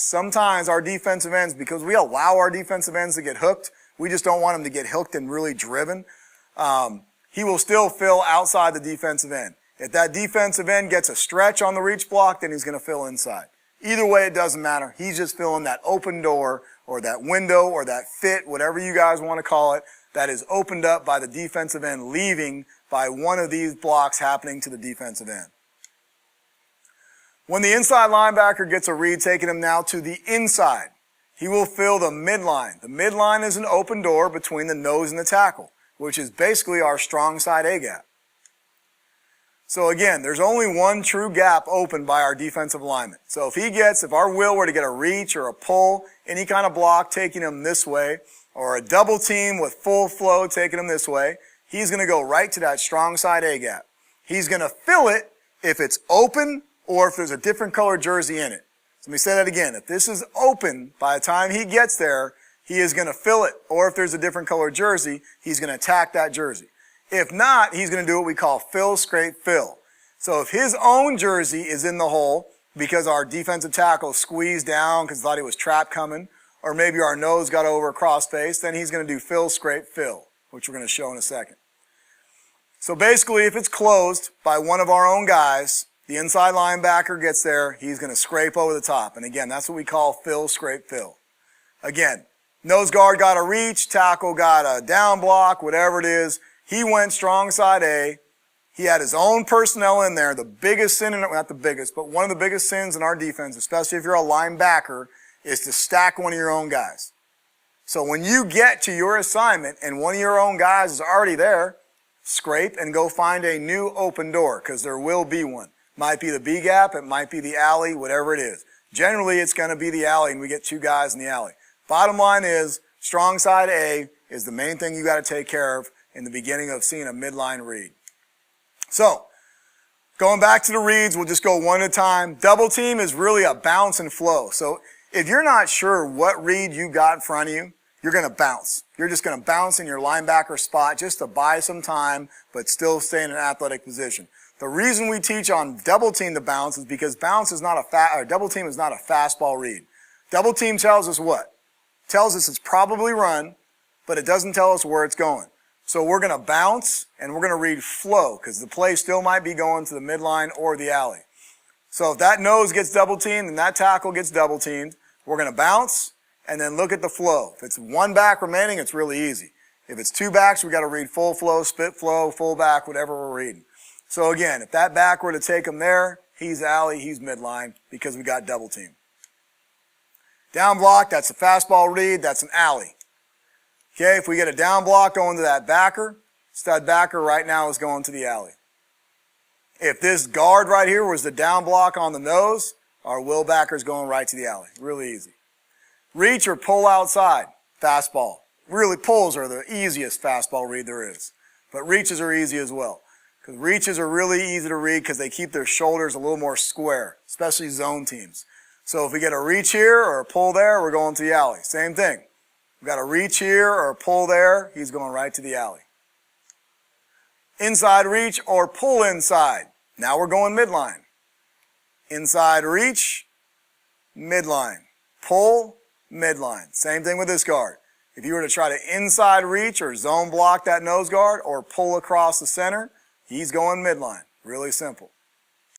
backs. Sometimes our defensive ends, because we allow our defensive ends to get hooked, we just don't want them to get hooked and really driven. He will still fill outside the defensive end. If that defensive end gets a stretch on the reach block, then he's going to fill inside. Either way, it doesn't matter. He's just filling that open door or that window or that fit, whatever you guys want to call it, that is opened up by the defensive end leaving by one of these blocks happening to the defensive end. When the inside linebacker gets a read taking him now to the inside, he will fill the midline. The midline is an open door between the nose and the tackle, which is basically our strong side A gap. So again, there's only one true gap open by our defensive lineman. So if our will were to get a reach or a pull, any kind of block taking him this way, or a double team with full flow taking him this way, he's going to go right to that strong side A gap. He's going to fill it if it's open or if there's a different color jersey in it. So let me say that again. If this is open, by the time he gets there, he is going to fill it. Or if there's a different color jersey, he's going to attack that jersey. If not, he's going to do what we call fill, scrape, fill. So if his own jersey is in the hole because our defensive tackle squeezed down because he thought he was trap coming, or maybe our nose got over a crossface, then he's going to do fill, scrape, fill, which we're going to show in a second. So basically, if it's closed by one of our own guys, the inside linebacker gets there, he's going to scrape over the top. And again, that's what we call fill, scrape, fill. Again, nose guard got a reach, tackle got a down block, whatever it is. He went strong side A. He had his own personnel in there. The biggest sin, not the biggest, but one of the biggest sins in our defense, especially if you're a linebacker, is to stack one of your own guys. So when you get to your assignment and one of your own guys is already there, scrape and go find a new open door, because there will be one. Might be the B gap, it might be the alley, whatever it is. Generally, it's going to be the alley, and we get two guys in the alley. Bottom line is, strong side A is the main thing you got to take care of in the beginning of seeing a midline read. So, going back to the reads, we'll just go one at a time. Double team is really a bounce and flow. So, if you're not sure what read you got in front of you, you're going to bounce. You're just going to bounce in your linebacker spot just to buy some time, but still stay in an athletic position. The reason we teach on double team to bounce is because bounce is not double team is not a fastball read. Double team tells us what? Tells us it's probably run, but it doesn't tell us where it's going. So we're going to bounce and we're going to read flow because the play still might be going to the midline or the alley. So if that nose gets double teamed and that tackle gets double teamed, we're going to bounce and then look at the flow. If it's one back remaining, it's really easy. If it's two backs, we got to read full flow, split flow, full back, whatever we're reading. So again, if that back were to take him there, he's alley, he's midline because we got double team. Down block, that's a fastball read, that's an alley. Okay, if we get a down block going to that backer, stud backer right now is going to the alley. If this guard right here was the down block on the nose, our will backer's going right to the alley. Really easy. Reach or pull outside, fastball. Really, pulls are the easiest fastball read there is. But reaches are easy as well. Because reaches are really easy to read because they keep their shoulders a little more square, especially zone teams. So if we get a reach here or a pull there, we're going to the alley. Same thing. We've got a reach here or a pull there, he's going right to the alley. Inside reach or pull inside. Now we're going midline. Inside reach, midline. Pull, midline. Same thing with this guard. If you were to try to inside reach or zone block that nose guard or pull across the center, he's going midline. Really simple.